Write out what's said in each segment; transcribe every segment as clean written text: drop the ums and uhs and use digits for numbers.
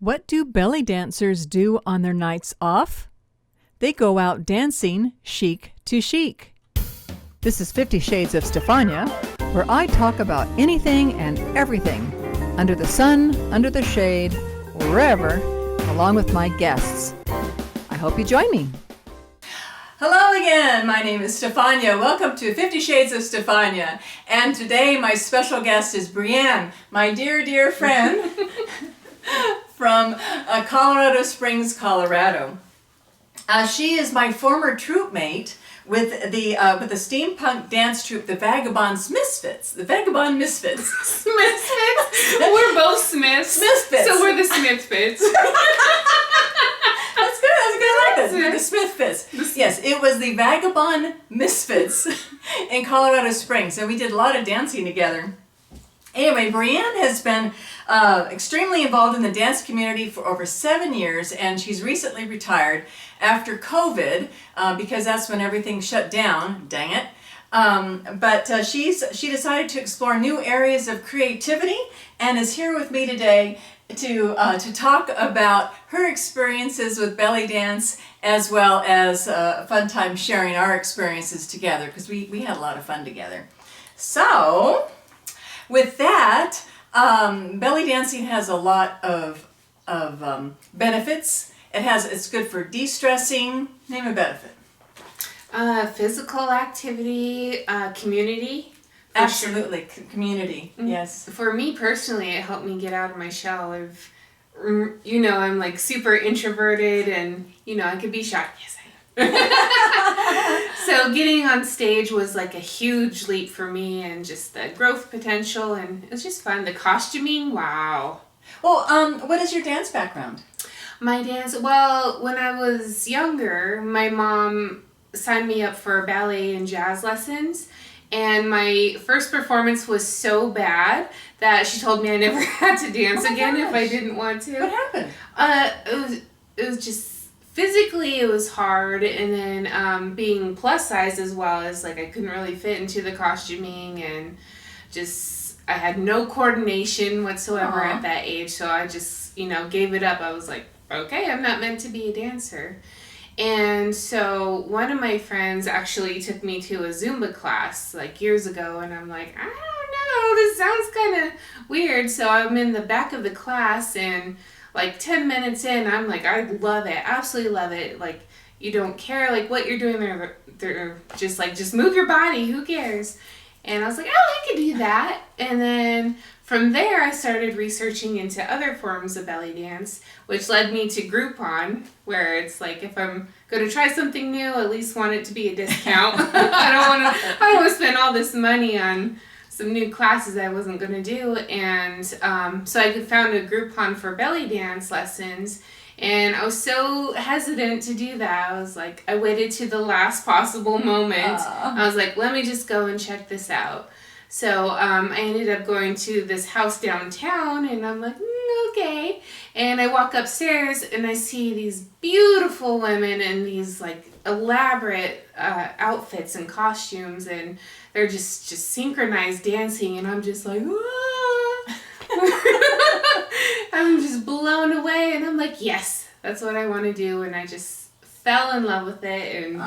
What do belly dancers do on their nights off? They go out dancing chic to chic. This is 50 Shades of Stefanya, where I talk about anything and everything, under the sun, under the shade, wherever, along with my guests. I hope you join me. Hello again, my name is Stefanya. Welcome to 50 Shades of Stefanya. And today my special guest is Brianne, my dear friend from Colorado Springs, Colorado. She is my former troop mate with the steampunk dance troupe, the Vagabond Misfits. The Vagabond Misfits. Misfits? We're both Smiths. Misfits. So we're the Smithfits. That's good. I like that. We're the Smithfits. Yes, it was the Vagabond Misfits in Colorado Springs, and we did a lot of dancing together. Anyway, Brianne has been extremely involved in the dance community for over 7 years, and she's recently retired after COVID because that's when everything shut down. Dang it. But she decided to explore new areas of creativity and is here with me today to talk about her experiences with belly dance, as well as a fun time sharing our experiences together, because we had a lot of fun together. So, with that, belly dancing has a lot of benefits. It's good for de-stressing. Name a benefit. Physical activity, community. Absolutely, community. Mm-hmm. Yes. For me personally, it helped me get out of my shell. I'm like super introverted, and I could be shy. Yes, I am. So getting on stage was like a huge leap for me, and just the growth potential, and it was just fun. The costuming, wow. Well, what is your dance background? My dance, well, when I was younger, my mom signed me up for ballet and jazz lessons, and my first performance was so bad that she told me I never had to dance again if I didn't want to. What happened? It was just physically it was hard, and then being plus size as well, as like I couldn't really fit into the costuming, and just I had no coordination whatsoever at that age, so I just gave it up. I was like, okay, I'm not meant to be a dancer. And so one of my friends actually took me to a Zumba class like years ago, and I'm like, I don't know, this sounds kind of weird. So I'm in the back of the class, and like 10 minutes in, I'm like, I love it, absolutely love it. Like, you don't care like what you're doing there. They're just like, just move your body, who cares? And I was like, oh, I could do that. And then from there, I started researching into other forms of belly dance, which led me to Groupon, where it's like, if I'm going to try something new, at least want it to be a discount. I don't want to spend all this money on some new classes I wasn't going to do. And so I found a Groupon for belly dance lessons. And I was so hesitant to do that. I was like, I waited to the last possible moment. I was like, let me just go and check this out. So I ended up going to this house downtown, and I'm like, okay. And I walk upstairs, and I see these beautiful women in these like elaborate outfits and costumes, and they're just synchronized dancing, and I'm just like, I'm just blown away, and I'm like, yes, that's what I want to do, and I just fell in love with it, and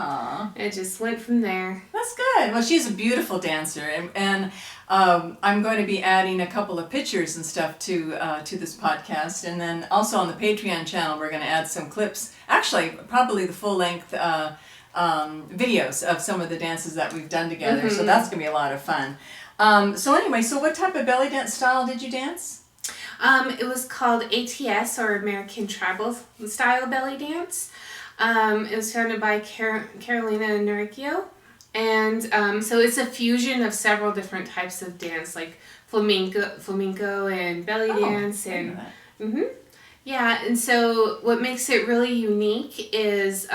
it just went from there. That's good. Well, she's a beautiful dancer, and I'm going to be adding a couple of pictures and stuff to this podcast, and then also on the Patreon channel we're going to add some clips, actually probably the full-length videos of some of the dances that we've done together, so that's going to be a lot of fun. So anyway, so what type of belly dance style did you dance? It was called ATS, or American Tribal Style Belly Dance. It was founded by Carolina Nuricchio, and so it's a fusion of several different types of dance, like flamenco and belly dance, and yeah. And so what makes it really unique is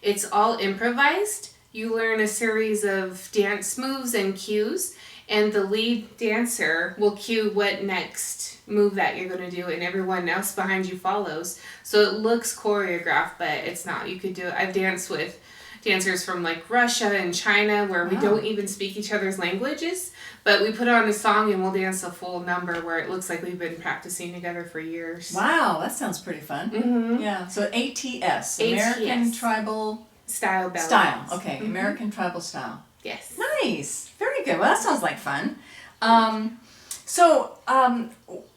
it's all improvised. You learn a series of dance moves and cues, and the lead dancer will cue what next move that you're going to do, and everyone else behind you follows. So it looks choreographed, but it's not. You could do it. I've danced with dancers from like Russia and China where we don't even speak each other's languages, but we put on a song and we'll dance a full number where it looks like we've been practicing together for years. Wow, that sounds pretty fun. Mm-hmm. Yeah. So ATS, American Tribal Style belly Style. dance. Okay, American Tribal Style. Yes. Nice. Very good. Well, that sounds like fun.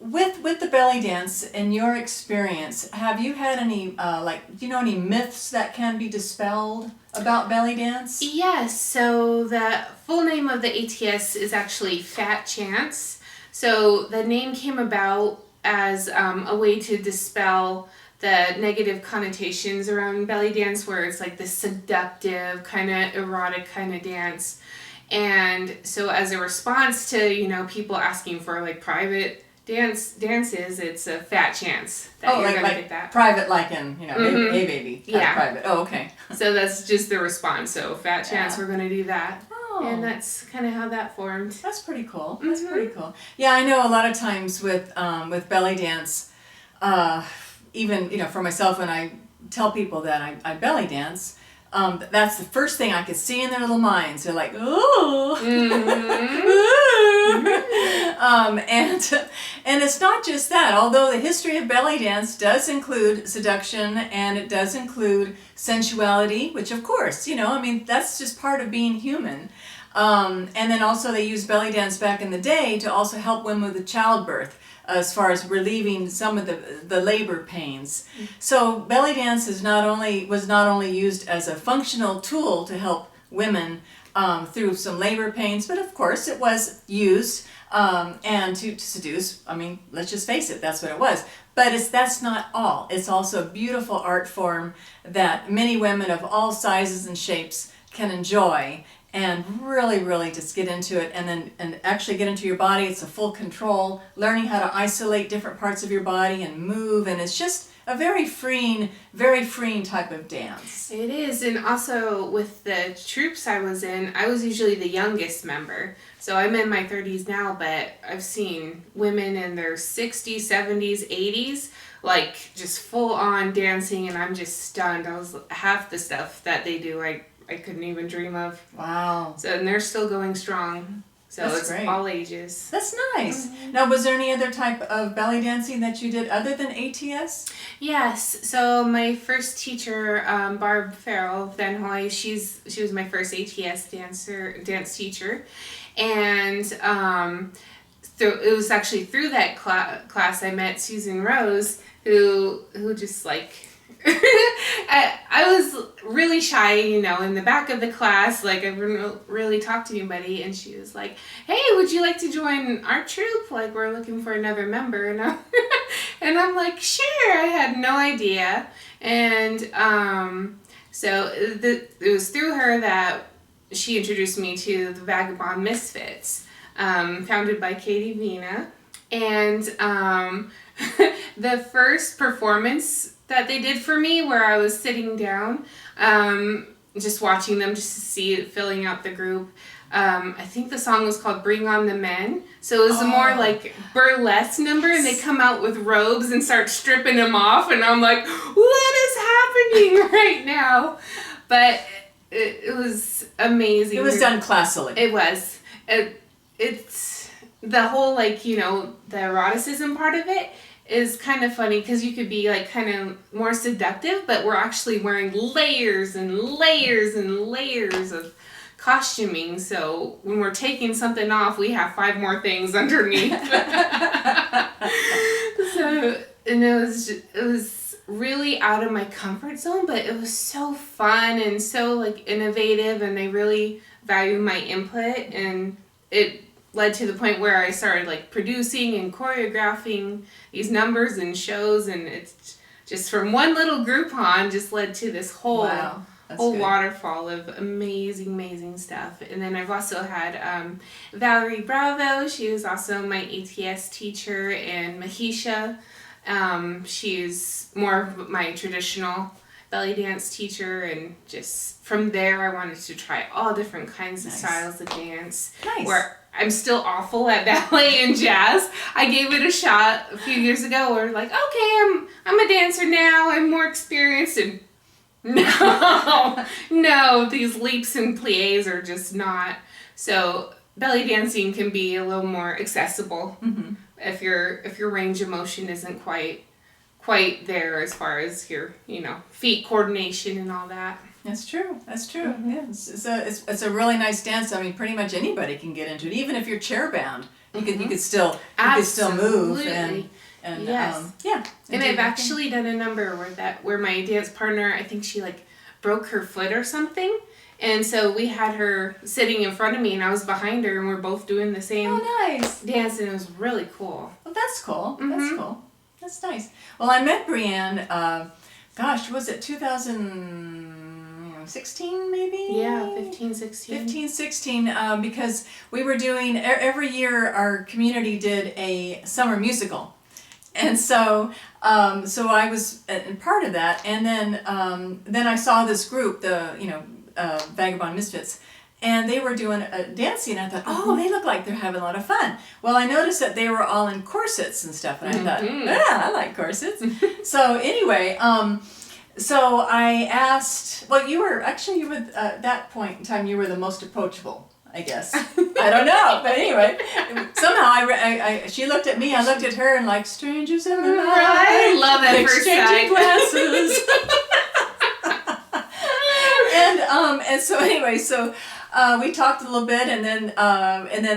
With the belly dance, in your experience, have you had any, do you know any myths that can be dispelled about belly dance? Yes, so the full name of the ATS is actually Fat Chance. So the name came about as a way to dispel the negative connotations around belly dance, where it's like this seductive, kind of erotic kind of dance. And so as a response to, people asking for like private dances, it's a fat chance that you're going to get that. Private like in, hey baby, yeah. Private. Oh, okay. So that's just the response. So fat chance, we're going to do that. Oh. And that's kind of how that formed. That's pretty cool. That's pretty cool. Yeah, I know a lot of times with belly dance, even, for myself, when I tell people that I belly dance, that's the first thing I could see in their little minds. They're like, ooh. And it's not just that. Although the history of belly dance does include seduction and it does include sensuality, which of course, that's just part of being human. And then also they used belly dance back in the day to also help women with childbirth, as far as relieving some of the labor pains. So belly dance was not only used as a functional tool to help women through some labor pains, but of course it was used and to seduce. I mean, let's just face it, that's what it was. But that's not all. It's also a beautiful art form that many women of all sizes and shapes can enjoy and really, really just get into it and actually get into your body. It's a full control, learning how to isolate different parts of your body and move, and it's just a very freeing type of dance. It is, and also with the troops I was in, I was usually the youngest member. So I'm in my 30s now, but I've seen women in their 60s, 70s, 80s, like just full on dancing, and I'm just stunned. I was half the stuff that they do, I couldn't even dream of. Wow. So, and they're still going strong. So That's it's great. all ages. That's nice. Mm-hmm. Now, was there any other type of belly dancing that you did other than ATS? Yes. So my first teacher, Barb Farrell Van Hoy, she was my first ATS dance teacher, and it was actually through that class I met Susan Rose, who just like. I was really shy, in the back of the class, like I wouldn't really talk to anybody, and she was like, hey, would you like to join our troupe? Like, we're looking for another member, and I'm like, sure. I had no idea, and so it was through her that she introduced me to the Vagabond Misfits, founded by Katie Vina, and the first performance that they did for me, where I was sitting down, just watching them, just to see it filling out the group. I think the song was called Bring On the Men. So it was a more like burlesque number, and they come out with robes and start stripping them off, and I'm like, what is happening right now? But it was amazing. It was done classily. It was. It's the whole, the eroticism part of it is kind of funny, because you could be like kind of more seductive, but we're actually wearing layers and layers and layers of costuming. So when we're taking something off, we have 5 more things underneath. So, and it was really out of my comfort zone, but it was so fun and so like innovative, and they really value my input, and it led to the point where I started like producing and choreographing these numbers and shows, and it's just from one little Groupon just led to this whole waterfall of amazing stuff. And then I've also had Valerie Bravo. She was also my ATS teacher, and Mahisha. She's more of my traditional belly dance teacher, and just from there I wanted to try all different kinds of styles of dance. Nice. Where I'm still awful at ballet and jazz. I gave it a shot a few years ago, where like, okay, I'm a dancer now, I'm more experienced, and No, these leaps and plies are just not. So belly dancing can be a little more accessible if your range of motion isn't quite there as far as your feet coordination and all that. That's true. Yeah, it's a really nice dance. I mean, pretty much anybody can get into it, even if you're chair bound. You could still move and yes. And I've actually done a number where my dance partner, I think she like broke her foot or something, and so we had her sitting in front of me and I was behind her and we're both doing the same dance, and it was really cool. Well, that's cool. That's cool. That's nice. Well, I met Brianne. Was it 2016 maybe? Yeah, 15, 16. Because we were doing every year. Our community did a summer musical. And so I was part of that, and then I saw this group, the Vagabond Misfits, and they were doing dancing. And I thought, oh, they look like they're having a lot of fun. Well, I noticed that they were all in corsets and stuff, and I thought, I like corsets. So anyway, so I asked. Well, you were at that point in time you were the most approachable, I guess. I don't know, but anyway, somehow she looked at me, I looked at her, and like strangers in the night. I love that exchanging glances. And so anyway, we talked a little bit, and then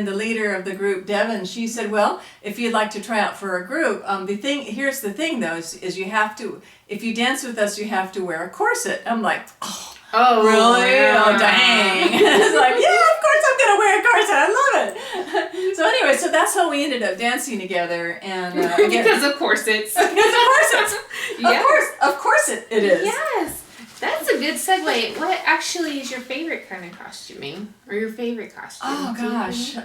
the leader of the group, Devin, she said, well, if you'd like to try out for a group, here's the thing though, is you have to, if you dance with us, you have to wear a corset. I'm like, oh, really? Yeah. Oh, dang. It's like, yeah, of course I'm going to wear a corset. I love it. So anyway, so that's how we ended up dancing together. And because of corsets. Because of corsets. Yes. Of course it is. Yes. That's a good segue. What actually is your favorite kind of costuming? Or your favorite costume? Oh, gosh.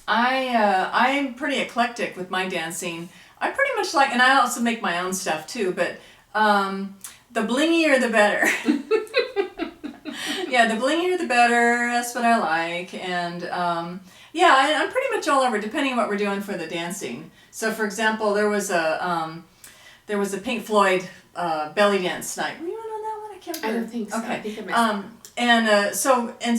I'm pretty eclectic with my dancing. I pretty much like, and I also make my own stuff too, but the blingier the better. Yeah, the blingier the better. That's what I like. And I'm pretty much all over, depending on what we're doing for the dancing. So, for example, there was a Pink Floyd belly dance night. Were you on that one? I can't remember. I don't think so. Okay. I think I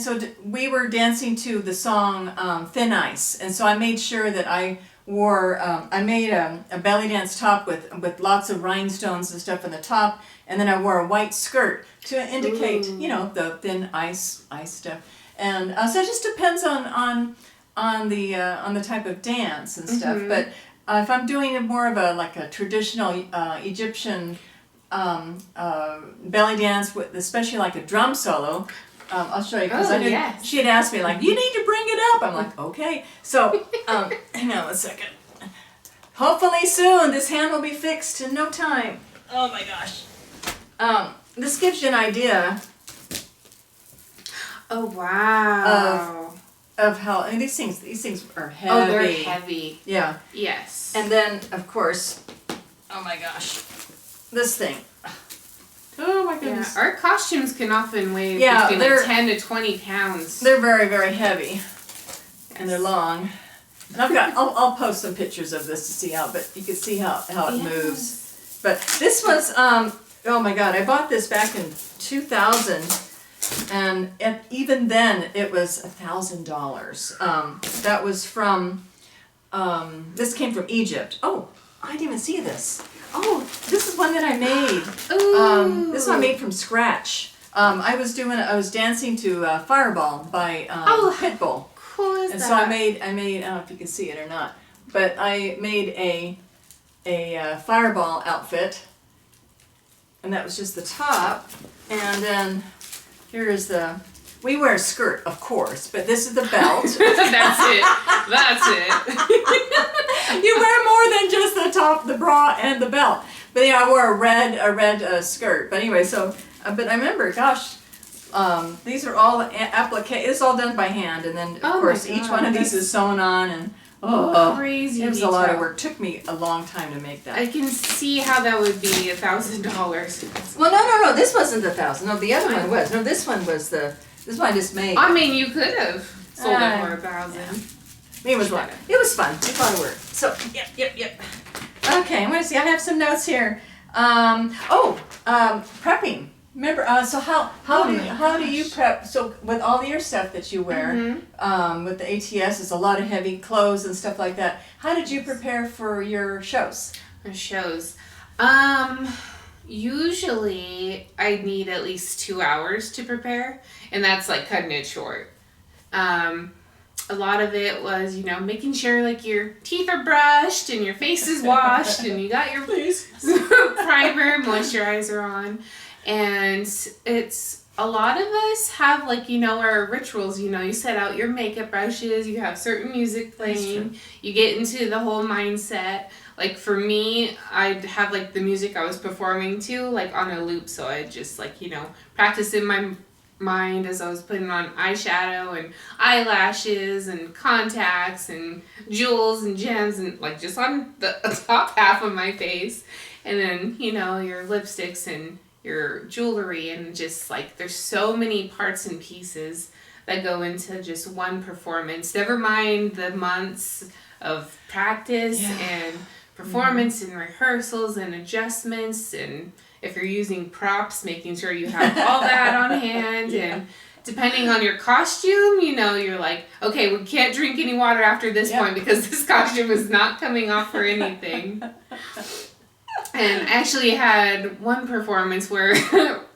missed we were dancing to the song Thin Ice, and so I made sure that I wore I made a belly dance top with lots of rhinestones and stuff on the top, and then I wore a white skirt to indicate the thin ice stuff, and so it just depends on the type of dance and stuff. But if I'm doing more of a traditional Egyptian belly dance with especially like a drum solo. I'll show you because she had asked me like, you need to bring it up. I'm like, okay. So hang on 1 second. Hopefully soon this hand will be fixed in no time. Oh my gosh. This gives you an idea. Oh wow. Of how these things are heavy. Oh, they're heavy. Yeah. Yes. And then of course, oh my gosh, this thing. Oh my goodness. Yeah, our costumes can often weigh between 10 to 20 pounds. They're very, very heavy. And they're long. And I'll post some pictures of this to see but you can see how it moves. But this was, oh my God, I bought this back in 2000. And even then it was $1,000. That was from, this came from Egypt. Oh, I didn't even see this. Oh, this is one that I made. This one I made from scratch. I was dancing to Fireball by Pitbull. Cool is and that? So I made. I don't know if you can see it or not, but I made a Fireball outfit, and that was just the top. And then here is we wear a skirt, of course, but this is the belt. That's it. You wear more than just the top, the bra, and the belt. But yeah, I wore a red skirt. But anyway, but I remember, gosh, these are all it's all done by hand, and then of course each one of these is sewn on, and crazy. It was a lot of work. Took me a long time to make that. I can see how that would be $1,000. Well, no, this wasn't the $1,000. No, the other one was. No, this one was this one I just made. I mean, you could have sold it for $1,000. Yeah. It was fun. It was fun. It was a lot of work. So, yep. Okay, I'm going to see. I have some notes here. Prepping. Remember, so how do you prep? So with all your stuff that you wear, with the ATS, it's a lot of heavy clothes and stuff like that. How did you prepare for your shows? For shows, usually I need at least 2 hours to prepare, and that's like cutting it short. A lot of it was, making sure like your teeth are brushed and your face is washed and you got your primer, moisturizer on. And it's a lot of us have like, our rituals, you set out your makeup brushes, you have certain music playing, you get into the whole mindset. Like for me, I'd have like the music I was performing to like on a loop. So I'd just like, practice in my mind as I was putting on eyeshadow and eyelashes and contacts and jewels and gems and like just on the top half of my face. And then, your lipsticks and your jewelry, and just like there's so many parts and pieces that go into just one performance. Never mind the months of practice and performance and rehearsals and adjustments, and if you're using props, making sure you have all that on hand. And depending on your costume, you're like, okay, we can't drink any water after this point because this costume is not coming off for anything. And I actually had one performance where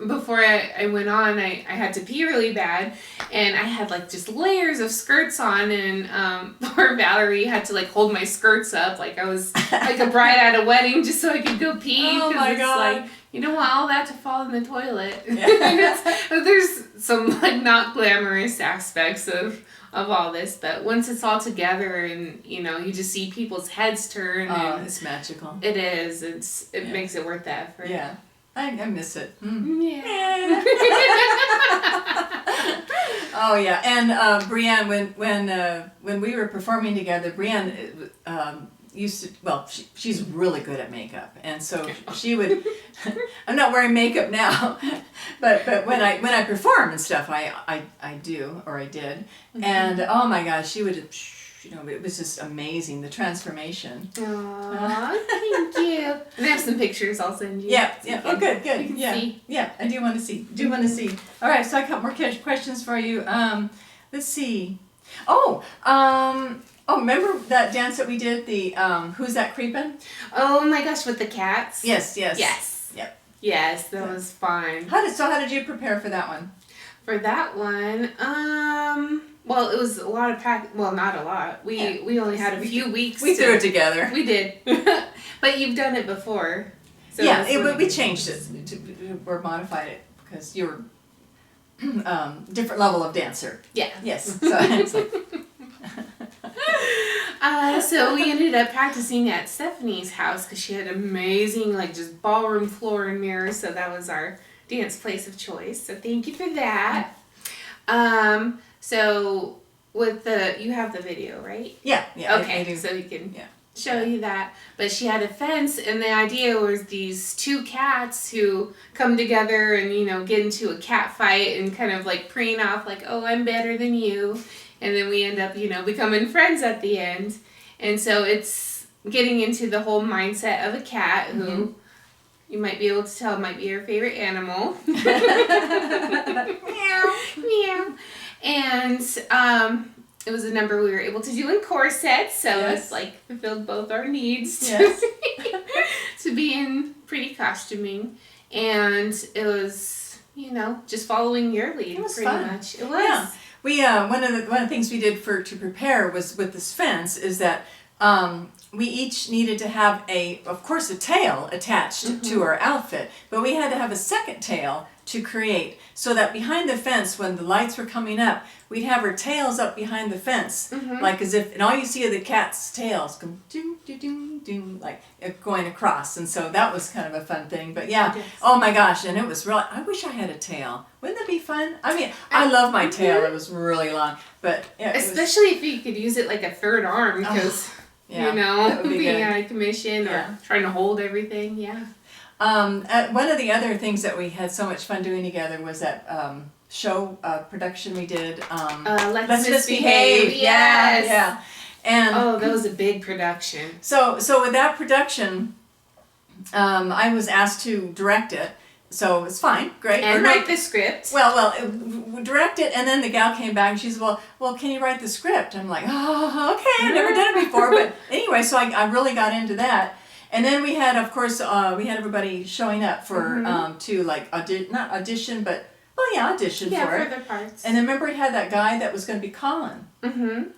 before I went on, I had to pee really bad, and I had like just layers of skirts on, and poor Valerie had to like hold my skirts up like I was like a bride at a wedding just so I could go pee. Oh my God. Like, you don't want all that to fall in the toilet. Yeah. There's some like not glamorous aspects of all this, but once it's all together and you just see people's heads turn, and it's magical. It is. It makes it worth the effort. Yeah, I miss it. Yeah. Oh yeah, and Brianne, when we were performing together, Brianne used to. Well, she's really good at makeup, and so she would. I'm not wearing makeup now, but when I perform and stuff, I do, or I did, and oh my gosh, she would. It was just amazing, the transformation. Aww, thank you. And I have some pictures I'll send you. Yeah. So Oh, good. You can see. Yeah, I do want to see. All right, so I got more questions for you. Let's see. Remember that dance that we did? The Who's That Creepin'? Oh my gosh, with the cats? Yes. Yep. Yes, that was fun. How did you prepare for that one? For that one, well, it was a lot of practice. Well, not a lot. We only had a few weeks. We threw it together. We did. But you've done it before. So we changed it or modified it because you're different level of dancer. Yeah. Yes. So it's like so we ended up practicing at Stephanie's house because she had amazing, like, just ballroom floor and mirrors. So that was our dance place of choice. So thank you for that. So with you have the video, right? Yeah. Okay, I do. so we can show you that. But she had a fence, and the idea was these two cats who come together and, get into a cat fight and kind of like preen off like, oh, I'm better than you. And then we end up, becoming friends at the end. And so it's getting into the whole mindset of a cat who you might be able to tell might be your favorite animal. Meow. Meow. And it was a number we were able to do in corsets, so it's like fulfilled both our needs to be in pretty costuming. And it was, just following your lead pretty much. It was. Yeah. We one of the things we did to prepare was with this fence is that we each needed to have of course a tail attached to our outfit, but we had to have a second tail to create so that behind the fence when the lights were coming up, we'd have our tails up behind the fence, like as if, and all you see are the cat's tails go ding ding ding ding, like going across, and so that was kind of a fun thing. But oh my gosh, and it was really. I wish I had a tail. Wouldn't that be fun? I mean, I love my tail. It was really long, but especially if you could use it like a third arm because being out of commission or trying to hold everything. Yeah. One of the other things that we had so much fun doing together was that show production we did. Let's Misbehave. Yes. Yeah. And that was a big production. So with that production, I was asked to direct it, so it's fine, great. And write the script. Well, direct it, and then the gal came back and she said, well, can you write the script? I'm like, oh, okay, I've never done it before, but anyway, so I really got into that. And then we had, of course, we had everybody showing up for to like not audition, but audition for it. For their parts. And then remember, we had that guy that was going to be Colin. Mm-hmm.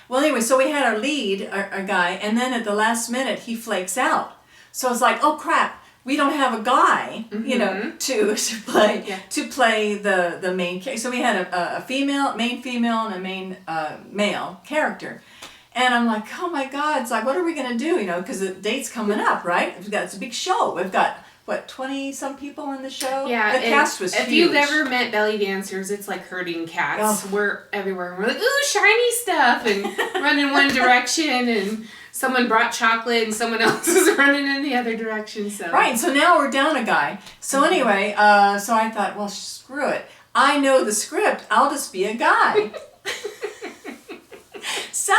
Well, anyway, so we had our lead, our guy, and then at the last minute he flakes out. So it's like, oh crap, we don't have a guy, to play the main character. So we had a main female, and a main male character. And I'm like, oh my God, it's like, what are we going to do? Because the date's coming up, right? It's a big show. We've got, 20-some people in the show? Yeah. The cast was huge. If you've ever met belly dancers, it's like herding cats. Oh. We're everywhere. And we're like, ooh, shiny stuff, and run in one direction, and someone brought chocolate, and someone else is running in the other direction. So Right, so now we're down a guy. So anyway, so I thought, well, screw it. I know the script. I'll just be a guy. So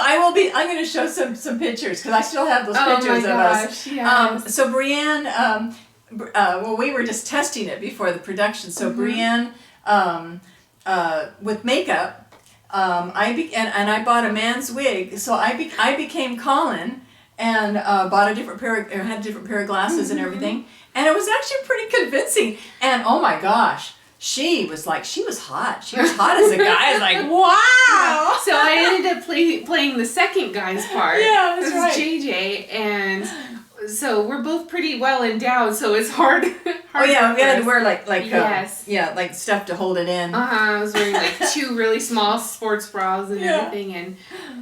I'm going to show some pictures because I still have those pictures of us. Yes. So Brianne, we were just testing it before the production. So Brianne, with makeup, I bought a man's wig. So I became Colin and bought had a different pair of glasses and everything. And it was actually pretty convincing. And oh my gosh. She was hot. She was hot as a guy. I was like, wow. So I ended up playing the second guy's part. Yeah, that's right. JJ, and so we're both pretty well endowed. So it's hard. Oh yeah, we had to wear like yes. Like stuff to hold it in. I was wearing like 2 really small sports bras and everything,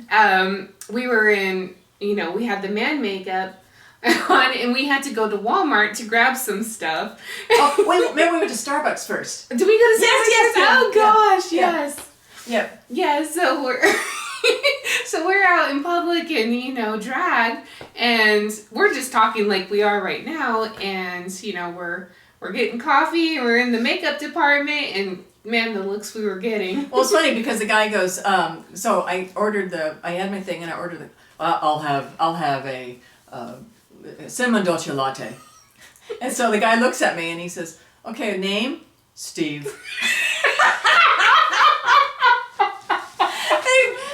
and we were in. We had the man makeup on, and we had to go to Walmart to grab some stuff. Oh, wait, maybe we went to Starbucks first. Did we go to Starbucks? Yes. Oh gosh, yes. Yep. Yeah, so we're out in public and drag, and we're just talking like we are right now, and we're getting coffee, and we're in the makeup department, and man, the looks we were getting. Well, it's funny because the guy goes, so I had my thing and I ordered I'll have a cinnamon dolce latte. And so the guy looks at me and he says, okay, name, Steve.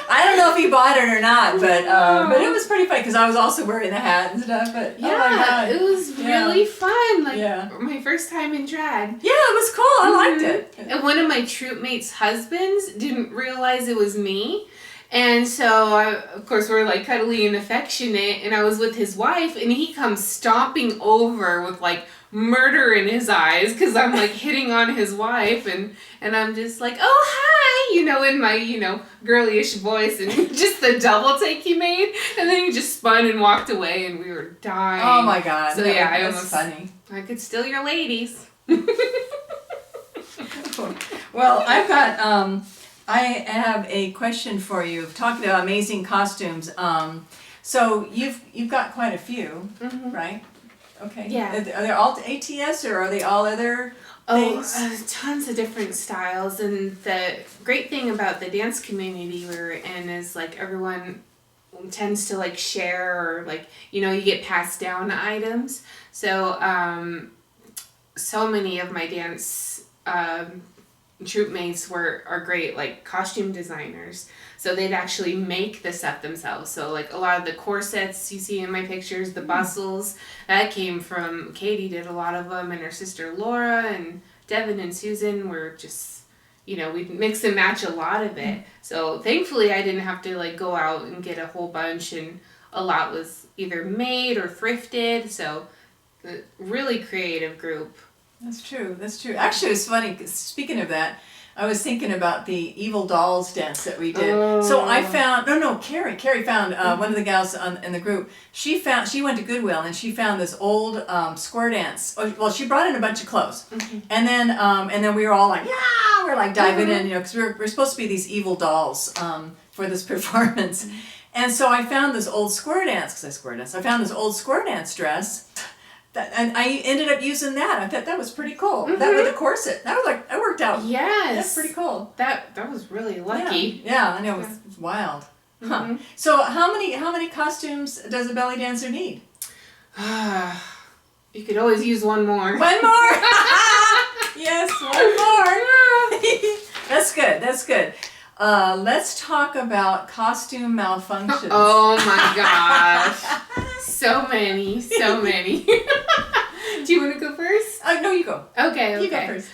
I don't know if he bought it or not, but it was pretty funny because I was also wearing the hat and stuff. But yeah, oh my God. It was really fun. My first time in drag. Yeah, it was cool. I liked it. And one of my troupe mates' husbands didn't realize it was me. And so, of course, we're like cuddly and affectionate, and I was with his wife, and he comes stomping over with like murder in his eyes because I'm like hitting on his wife, and I'm just like, oh, hi, in my, girly-ish voice, and just the double take he made, and then he just spun and walked away, and we were dying. Oh my God. So that was funny. I could steal your ladies. Well, I've got, I have a question for you. Talking about amazing costumes. So you've got quite a few, right? Okay. Yeah. Are they all ATS or are they all other things? Tons of different styles. And the great thing about the dance community we're in is like everyone tends to like share or like, you get passed down items. So, so many of my dance troupe mates are great like costume designers, so they'd actually make the set themselves. So like a lot of the corsets you see in my pictures, the bustles, that came from Katie. Did a lot of them, and her sister Laura and Devin and Susan were just we'd mix and match a lot of it. So thankfully I didn't have to like go out and get a whole bunch, and a lot was either made or thrifted. So really creative group. That's true. Actually, it's funny. Speaking of that, I was thinking about the Evil Dolls dance that we did. Oh. So I found Carrie found one of the gals in the group. She went to Goodwill and she found this old square dance. Well, she brought in a bunch of clothes, and then we were all like, yeah, we're like diving in, because we're supposed to be these evil dolls for this performance. And so I found this old square dance I found this old square dance dress. And I ended up using that. I thought that was pretty cool. That with the corset. That worked out. Yes. That's pretty cool. That was really lucky. Yeah, I know. It was wild. Huh. So how many costumes does a belly dancer need? You could always use one more. One more. Yes, one more. That's good. That's good. Let's talk about costume malfunctions. Oh my gosh. So many. Do you want to go first? No, you go. Okay. You go first.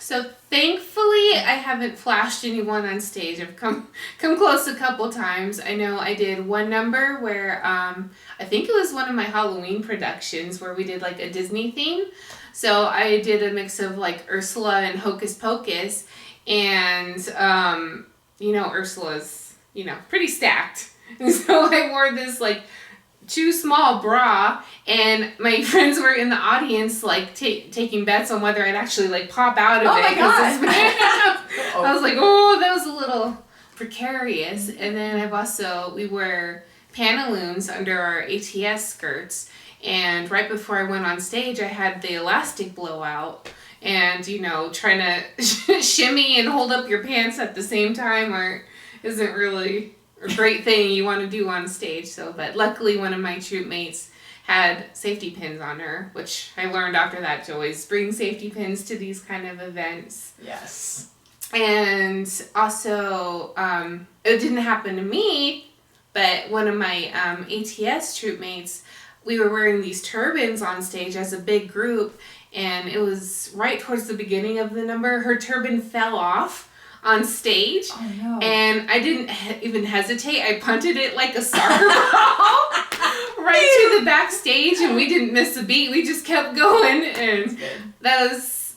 So thankfully I haven't flashed anyone on stage. I've come close a couple times. I know I did one number where I think it was one of my Halloween productions where we did like a Disney theme. So I did a mix of like Ursula and Hocus Pocus, and Ursula's pretty stacked. And so I wore this like too small bra, and my friends were in the audience like taking bets on whether I'd actually like pop out of it. Oh my God. I was like, oh, that was a little precarious. And then we wear pantaloons under our ATS skirts, and right before I went on stage I had the elastic blowout, and trying to shimmy and hold up your pants at the same time isn't really a great thing you want to do on stage. But luckily one of my troop mates had safety pins on her, which I learned after that to always bring safety pins to these kind of events. Yes. And also, it didn't happen to me, but one of my ATS troop mates, we were wearing these turbans on stage as a big group, and it was right towards the beginning of the number. Her turban fell off on stage. Oh no. And I didn't even hesitate. I punted it like a soccer ball right to the backstage, and we didn't miss a beat. We just kept going, and it was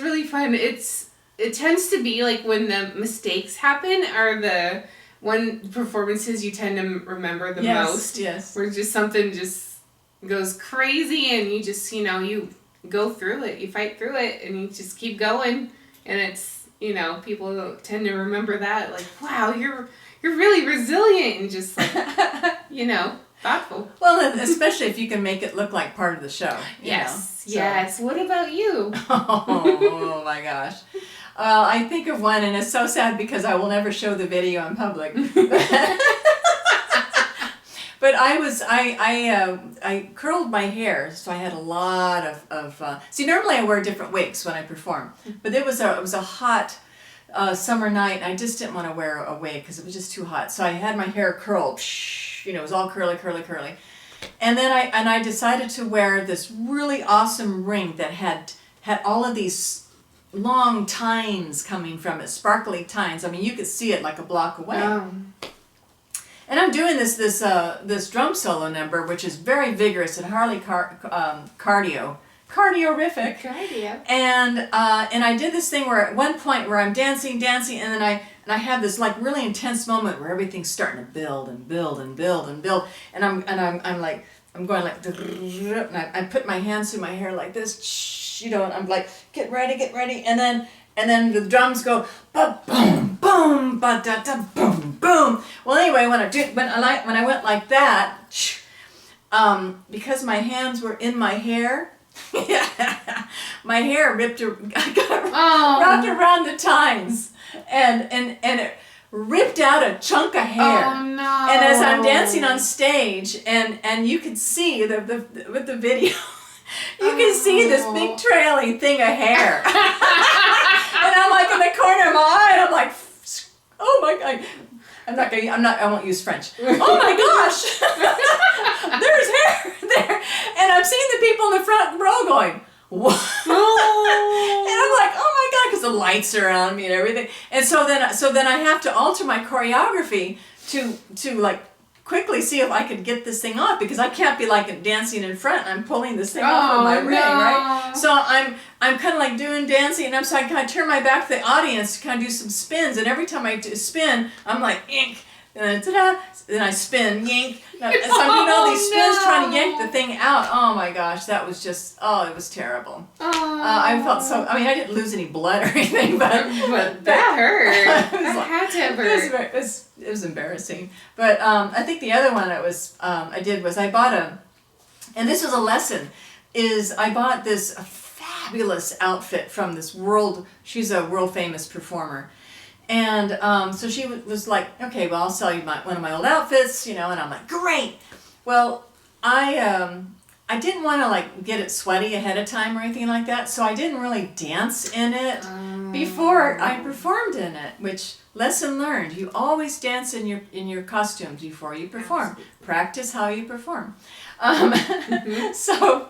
really fun. It tends to be like when the mistakes happen are the performances you tend to remember the most. Yes. Where just something just goes crazy, and you just you go through it, you fight through it, and you just keep going, and it's people tend to remember that, like, wow, you're really resilient and just like, thoughtful. Well, especially if you can make it look like part of the show. Yes. What about you? Oh my gosh. I think of one, and it's so sad because I will never show the video in public. But I curled my hair, so I had a lot of see, normally I wear different wigs when I perform, but it was a hot summer night, and I just didn't want to wear a wig because it was just too hot. So I had my hair curled, it was all curly, and then I decided to wear this really awesome ring that had all of these long tines coming from it, sparkly tines. I mean, you could see it like a block away. Oh. And I'm doing this drum solo number, which is very vigorous and cardiorific. Cardio. And I did this thing where at one point where I'm dancing, and then I have this like really intense moment where everything's starting to build, and I'm going like, and I put my hands through my hair like this, and I'm like, get ready, and then the drums go ba boom boom ba da da boom boom. Well, anyway, when I went like that, because my hands were in my hair, my hair wrapped around the tines, and it ripped out a chunk of hair. Oh no! And as I'm dancing on stage, and you could see with the video. You can see this big trailing thing of hair. And I'm like in the corner of my eye, and I'm like, oh my God. I won't use French. Oh my gosh. There's hair there. And I'm seeing the people in the front row going, what? Oh. And I'm like, oh my God, because the lights are on me and everything. And so then I have to alter my choreography to like quickly see if I could get this thing off, because I can't be like dancing in front. I'm pulling this thing off of my ring, right? So I'm kind of like doing dancing, and so I kind of turn my back to the audience to kind of do some spins, and every time I spin, I'm like, ink, and then ta-da, then I spin, yank. So I'm doing all these spins trying to yank the thing out. Oh my gosh, that was just, it was terrible. I felt so, I didn't lose any blood or anything, but that hurt. That had to have hurt. It was embarrassing. But I think the other one I did was I bought and this was a lesson, I bought this fabulous outfit from she's a world famous performer. And so she was like, okay, well, I'll sell you one of my old outfits, and I'm like, great. Well, I I didn't want to like get it sweaty ahead of time or anything like that, so I didn't really dance in it before I performed in it. Which, lesson learned: you always dance in your costumes before you perform. Absolutely. Practice how you perform. So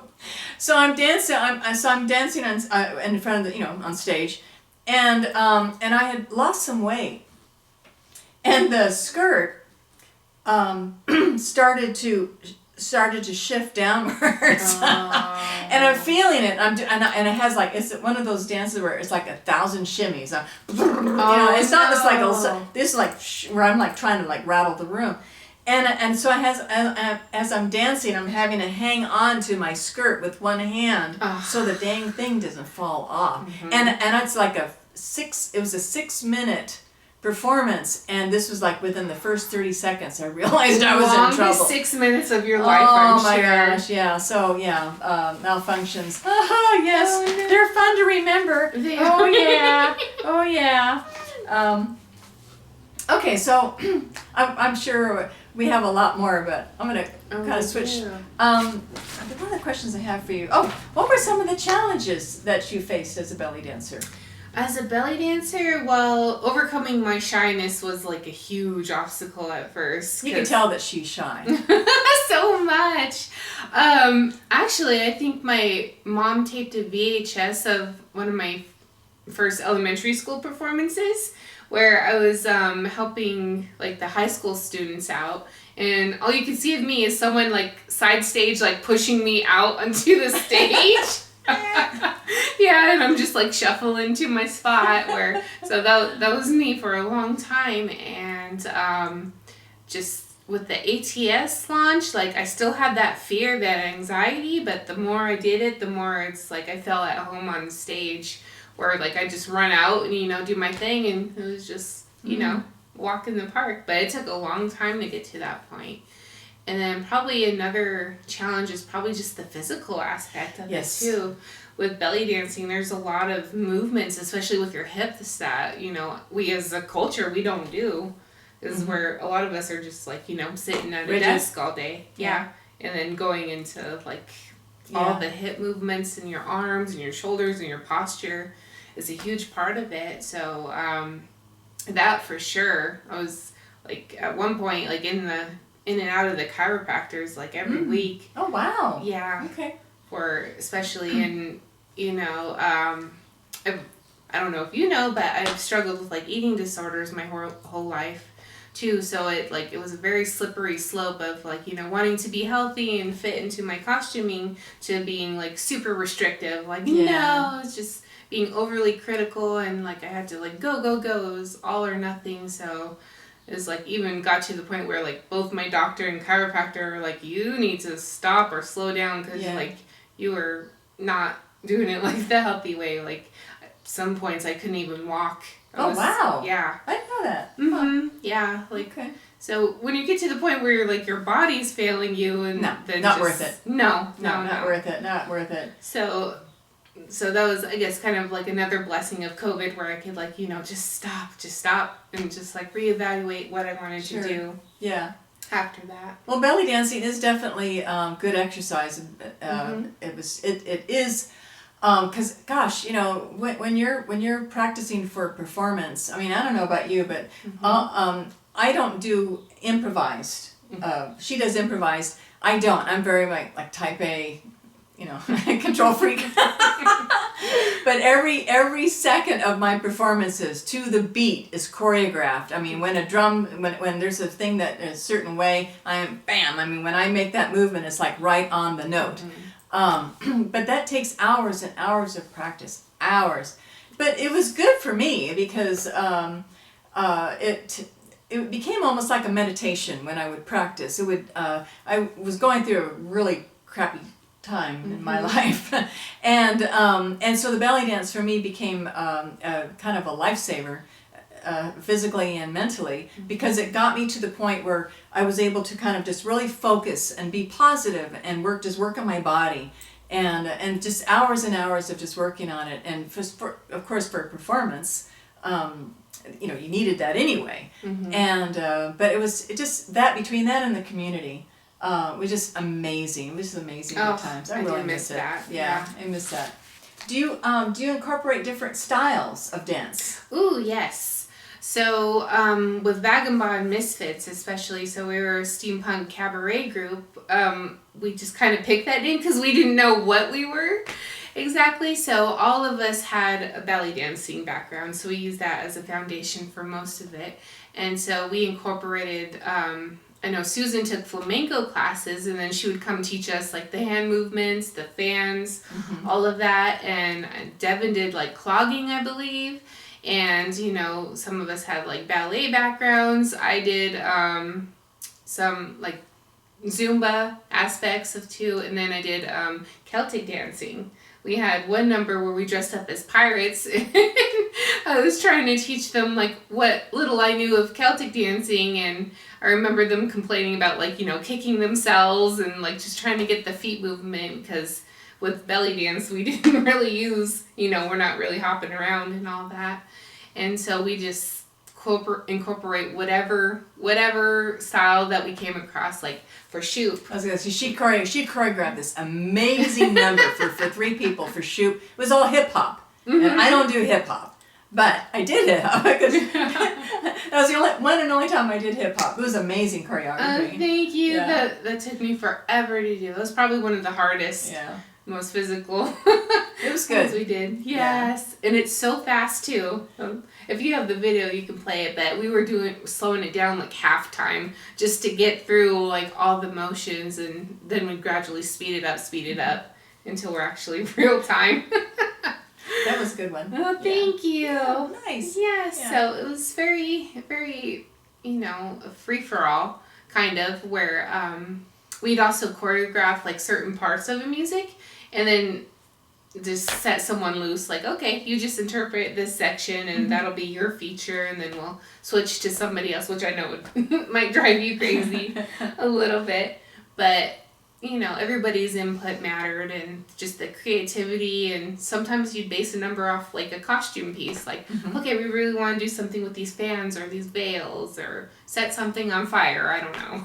I'm dancing. I'm dancing in front of the on stage, and I had lost some weight, and the skirt started to shift downwards. And I'm feeling it. And it has like, it's one of those dances where it's like 1,000 shimmies. It's not just like this is like where I'm like trying to like rattle the room. And so as I'm dancing, I'm having to hang on to my skirt with one hand so the dang thing doesn't fall off. And it's like it was a 6-minute performance, and this was like within the first 30 seconds I realized I was in trouble. 6 minutes of your life, I'm sure. Oh my gosh, yeah. So malfunctions. Oh yes, they're fun to remember. Oh yeah. Okay, so I'm sure we have a lot more, but I'm gonna kind of switch. One of the questions I have for you. Oh, what were some of the challenges that you faced as a belly dancer? As a belly dancer, well, overcoming my shyness was like a huge obstacle at first. You can tell that she's shy. So much. Actually, I think my mom taped a VHS of one of my first elementary school performances where I was helping like the high school students out, and all you can see of me is someone like side stage like pushing me out onto the stage. Yeah, and I'm just like shuffling to my spot so that was me for a long time. And just with the ATS launch, like I still had that fear, that anxiety, but the more I did it, the more it's like I felt at home on stage, where like I just run out and do my thing, and it was just walk in the park. But it took a long time to get to that point. And then probably another challenge is probably just the physical aspect of it too. With belly dancing, there's a lot of movements, especially with your hips, that we as a culture we don't do. This is where a lot of us are just like sitting at a desk all day. Yeah. And then going into like all the hip movements and your arms and your shoulders and your posture is a huge part of it. So that for sure. I was like at one point like in and out of the chiropractors like every week. Oh wow. Yeah. Okay. For especially in I don't know if you know, but I've struggled with like eating disorders my whole life too. So it was a very slippery slope of like wanting to be healthy and fit into my costuming to being like super restrictive. Like no, it's just being overly critical, and like I had to like go. It was all or nothing. So it was like even got to the point where like both my doctor and chiropractor were like, you need to stop or slow down because like you were not doing it like the healthy way. Like at some points I couldn't even walk. Wow. Yeah. I didn't know that. Mm-hmm. Yeah. Like so when you get to the point where you're like your body's failing you, and then not worth it. No, not worth it. Not worth it. So that was, I guess, kind of like another blessing of COVID, where I could like, just stop and just like reevaluate what I wanted to do. Yeah. After that. Well, belly dancing is definitely good exercise. It is, because gosh, when you're practicing for performance, I mean, I don't know about you, but I don't do improvised. She does improvised. I don't. I'm very like type A. Control freak. But every second of my performances to the beat is choreographed. I mean, when there's a thing that in a certain way, bam. I mean, when I make that movement, it's like right on the note. But that takes hours and hours of practice. Hours. But it was good for me because it became almost like a meditation when I would practice. I was going through a really crappy time in my life, and so the belly dance for me became kind of a lifesaver, physically and mentally, because it got me to the point where I was able to kind of just really focus and be positive and work on my body, and just hours and hours of just working on it. And of course for performance, you needed that anyway. And but it just that between that and the community. was just amazing. It was just amazing good times. I really miss it. That. Yeah, I miss that. Do you incorporate different styles of dance? Ooh, yes. So with Vagabond Misfits especially, so we were a steampunk cabaret group, we just kind of picked that name because we didn't know what we were exactly. So all of us had a belly dancing background, so we used that as a foundation for most of it. And so we incorporated, I know Susan took flamenco classes, and then she would come teach us like the hand movements, the fans, all of that. And Devin did like clogging, I believe. And, you know, some of us had like ballet backgrounds. I did some like Zumba aspects of too. And then I did Celtic dancing. We had one number where we dressed up as pirates, and I was trying to teach them like what little I knew of Celtic dancing, and I remember them complaining about like, you know, kicking themselves and like just trying to get the feet movement, because with belly dance we didn't really use, you know, we're not really hopping around and all that. And so we just incorporate whatever style that we came across, like for Shoop. I was gonna say she choreographed this amazing number for 3 people for Shoop. It was all hip hop, and I don't do hip hop, but I did hip hop because that was the one and only time I did hip hop. It was amazing choreography. Thank you. Yeah. That took me forever to do. That was probably one of the hardest. Yeah. Most physical. It was good. We did. Yes. Yeah. And it's so fast too. If you have the video, you can play it, but we were slowing it down like half time just to get through like all the motions, and then we gradually speed it up until we're actually real time. That was a good one. Oh, thank you. Oh, nice. Yes. Yeah. So it was very, very, you know, a free for all kind of, where we'd also choreograph like certain parts of the music, and then just set someone loose, like, okay, you just interpret this section and that'll be your feature, and then we'll switch to somebody else, which I know might drive you crazy a little bit, but you know, everybody's input mattered, and just the creativity. And sometimes you'd base a number off like a costume piece, like, okay, we really want to do something with these fans or these veils, or set something on fire, I don't know.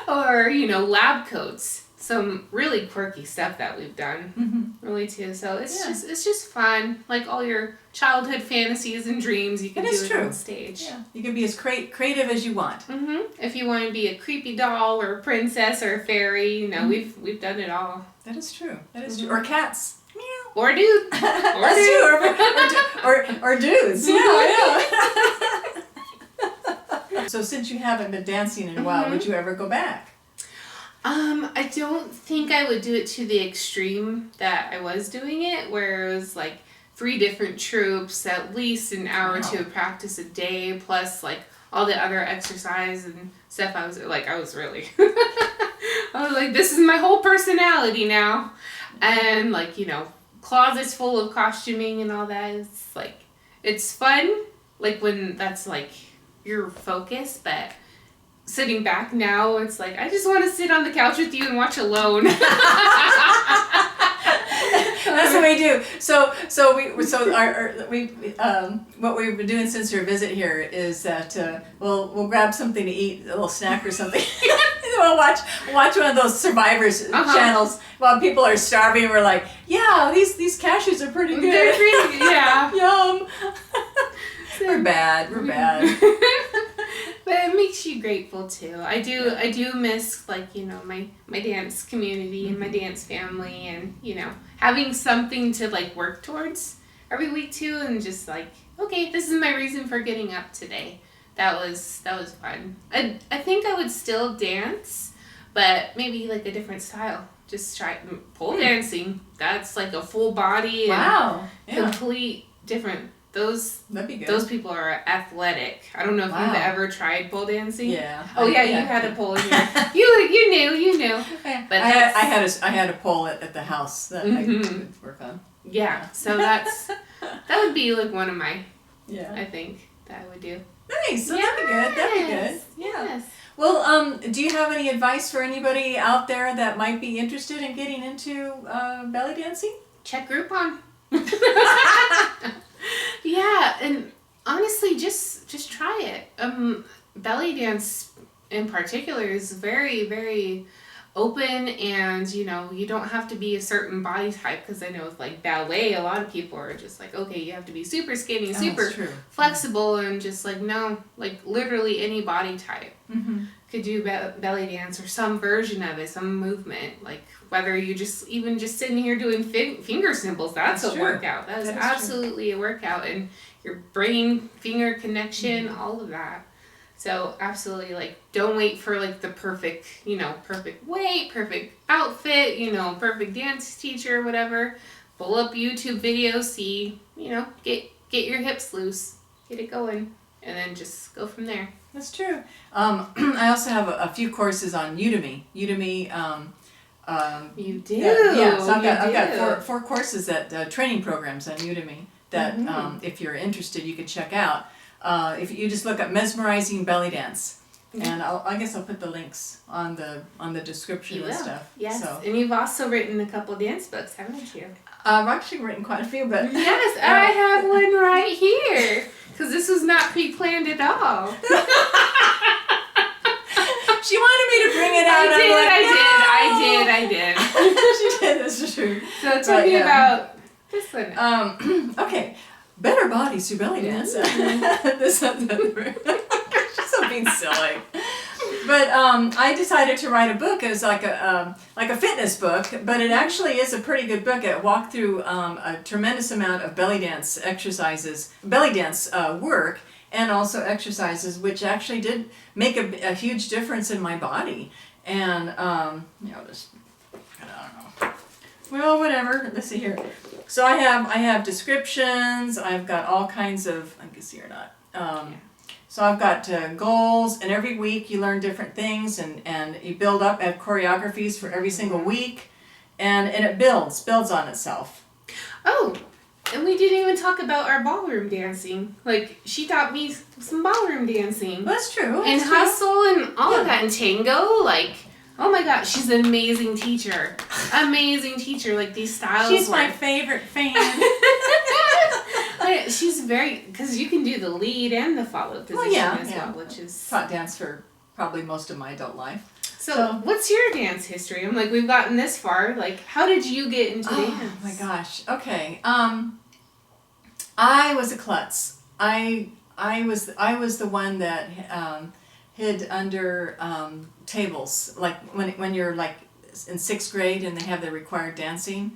Or, you know, lab coats. Some really quirky stuff that we've done, really too. So it's just fun. Like all your childhood fantasies and dreams, you can do it on stage. Yeah, you can be as creative as you want. If you want to be a creepy doll or a princess or a fairy, you know, we've done it all. That is true. That is true. Or cats. Meow. Or dudes. Or dudes. Yeah. So since you haven't been dancing in a while, would you ever go back? I don't think I would do it to the extreme that I was doing it, where it was like 3 different troupes, at least an hour or 2 of practice a day, plus like all the other exercise and stuff. I was really, I was like, this is my whole personality now. And like, you know, closets full of costuming and all that. It's like, it's fun, like when that's like your focus, but sitting back now, it's like, I just want to sit on the couch with you and watch Alone. That's what we do. So what we've been doing since your visit here is that we'll grab something to eat, a little snack or something. We'll watch one of those Survivors channels while people are starving. We're like, yeah, these cashews are pretty good. They're pretty good. Yeah. Yum. We're bad. But it makes you grateful too. I do miss, like, you know, my dance community and my dance family, and, you know, having something to like work towards every week too, and just like, okay, this is my reason for getting up today. That was fun. I think I would still dance, but maybe like a different style. Just try pole dancing. That's like a full body and complete different. That'd be good. Those people are athletic. I don't know if you've ever tried pole dancing. Yeah. Oh yeah, you had a pole in your. you knew. But I had a pole at the house that I could work on. Yeah. So that would be like one of my. Yeah. I think that I would do. Nice. So that'd be good. That'd be good. Yeah. Yes. Well, do you have any advice for anybody out there that might be interested in getting into belly dancing? Check Groupon. Yeah, and honestly, just try it. Belly dance in particular is very, very open, and you know, you don't have to be a certain body type, because I know with like ballet, a lot of people are just like, okay, you have to be super skinny, super flexible, and just like, no, like literally any body type could do belly dance or some version of it, some movement, like whether you just even just sitting here doing finger symbols, that's a workout. That is absolutely a workout, and your brain finger connection, all of that. So absolutely, like, don't wait for like the perfect, you know, perfect weight, perfect outfit, you know, perfect dance teacher, whatever. Pull up YouTube videos, see, you know, get your hips loose, get it going, and then just go from there. That's true. I also have a few courses on Udemy. Udemy. You do. Yeah. So I've got four courses that training programs on Udemy that if you're interested, you can check out. If you just look up mesmerizing belly dance, and I guess I'll put the links on the description and stuff. Yes. So. And you've also written a couple dance books, haven't you? I've actually written quite a few, but yes, I have one right here, because this was not pre-planned at all. She wanted me to bring it out. I did. She did. That's true. So tell me about this one. Okay. Better bodies through belly dance. She's so being silly. But I decided to write a book. It was like a fitness book, but it actually is a pretty good book. It walked through a tremendous amount of belly dance exercises, belly dance work, and also exercises, which actually did make a huge difference in my body. And I don't know. Well, whatever. Let's see here. So I have descriptions. I've got all kinds of, I can see or not. So I've got goals, and every week you learn different things, and you build up at choreographies for every single week, and it builds on itself. Oh, and we didn't even talk about our ballroom dancing. Like, she taught me some ballroom dancing. That's true. And hustle and all of that, and tango, like... Oh my God, she's an amazing teacher. Amazing teacher. Like, these styles. She's my favorite fan. She's very, because you can do the lead and the follow position as well, which is... Taught dance for probably most of my adult life. So what's your dance history? I'm like, we've gotten this far. Like, how did you get into dance? Oh my gosh. Okay. I was a klutz. I was the one that hid under tables, like when you're like in 6th grade and they have the required dancing,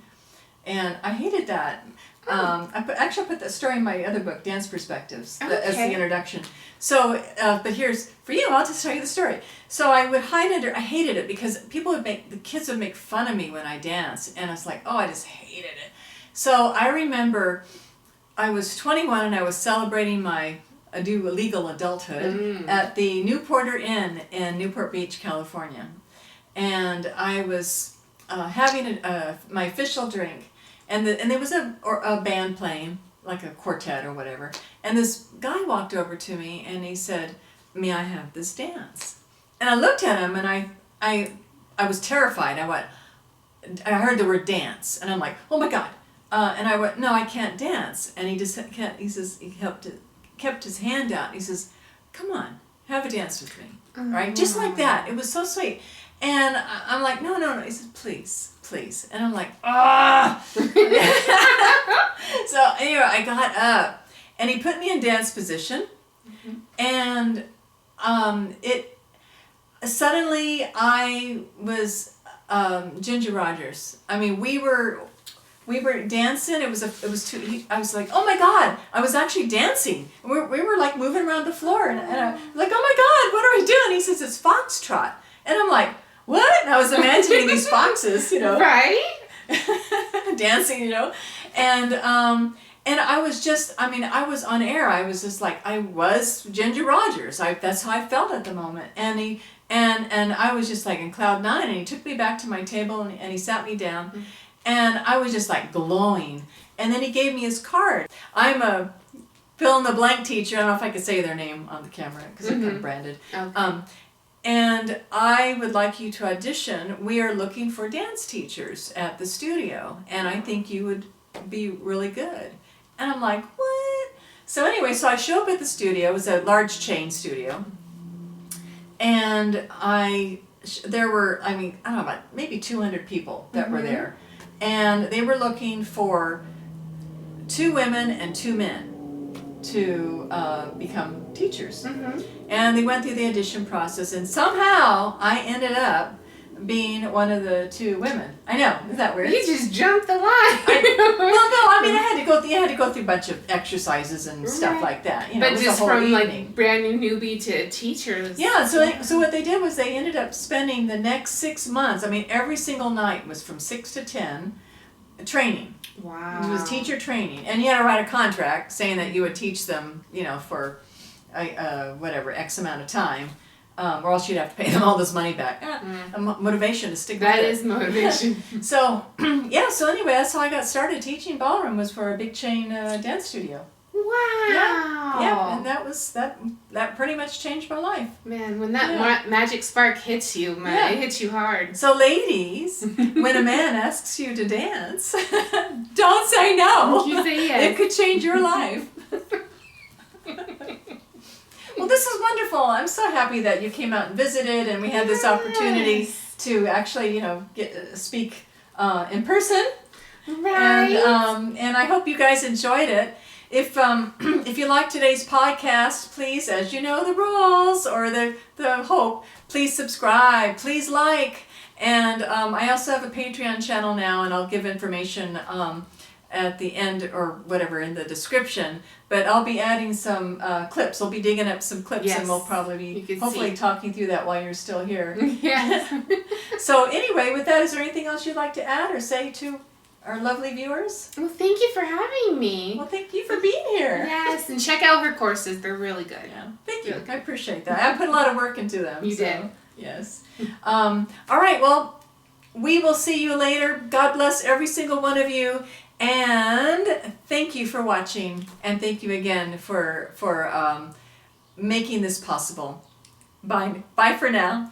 and I hated that. I put that story in my other book, Dance Perspectives, as the introduction. So, but here's for you. I'll just tell you the story. So I would hide under. I hated it because the kids would make fun of me when I danced, and I was like, oh, I just hated it. So I remember I was 21 and I was celebrating my legal adulthood at the Newporter Inn in Newport Beach, California, and I was having my official drink. And there was a band playing, like a quartet or whatever. And this guy walked over to me and he said, "May I have this dance?" And I looked at him and I was terrified. I heard the word dance and I'm like, oh my God. And I went, no, I can't dance. And he kept his hand out. He says, "Come on, have a dance with me." Right? Just like that. It was so sweet. And I'm like, no. He says, please. And I'm like, ah. So anyway, I got up and he put me in dance position. And suddenly I was Ginger Rogers. I mean, we were dancing. I was like, oh my God, I was actually dancing. We were like moving around the floor, and I was like, oh my God, what are we doing? He says, it's foxtrot. And I'm like, what? And I was imagining these foxes, right? Dancing, and I was just, I was on air. I was just like, I was Ginger Rogers. That's how I felt at the moment. And I was just like in cloud nine, and he took me back to my table and he sat me down. And I was just like glowing. And then he gave me his card. I'm a fill in the blank teacher. I don't know if I could say their name on the camera because they're kind of branded. Okay. And I would like you to audition. We are looking for dance teachers at the studio. And I think you would be really good. And I'm like, what? So anyway, so I show up at the studio. It was a large chain studio. and there were, I don't know, about maybe 200 people that were there. And they were looking for 2 women and 2 men to become teachers. And they went through the audition process, and somehow I ended up being one of the 2 women. I know, isn't that weird? You just jumped the line. I had to go through a bunch of exercises and stuff like that. But just from like brand new newbie to teachers. Yeah, so what they did was they ended up spending the next 6 months. Every single night was from 6 to 10 training. Wow. It was teacher training, and you had to write a contract saying that you would teach them, for whatever X amount of time. Or else you'd have to pay them all this money back. Motivation to stick with it. That is motivation. So anyway, that's how I got started teaching ballroom, was for a big chain dance studio. Wow. Yeah, and that pretty much changed my life. Man, when that magic spark hits you, it hits you hard. So ladies, when a man asks you to dance, don't say no. You say yes. It could change your life. Well, this is wonderful. I'm so happy that you came out and visited, and we had this opportunity to actually, speak in person. Right. And I hope you guys enjoyed it. If you like today's podcast, please, as you know the rules or the hope, please subscribe, please like, and I also have a Patreon channel now, and I'll give information at the end or whatever in the description. But I'll be adding some clips. I'll be digging up some clips, and we'll probably be hopefully talking through that while you're still here. Yes. So anyway, with that, is there anything else you'd like to add or say to our lovely viewers? Well, thank you for having me. Well, thank you for being here. Yes, and check out her courses. They're really good. Yeah, thank you. I appreciate that. I put a lot of work into them. You did. Yes. All right, well, we will see you later. God bless every single one of you. And thank you for watching, and thank you again for making this possible. Bye for now.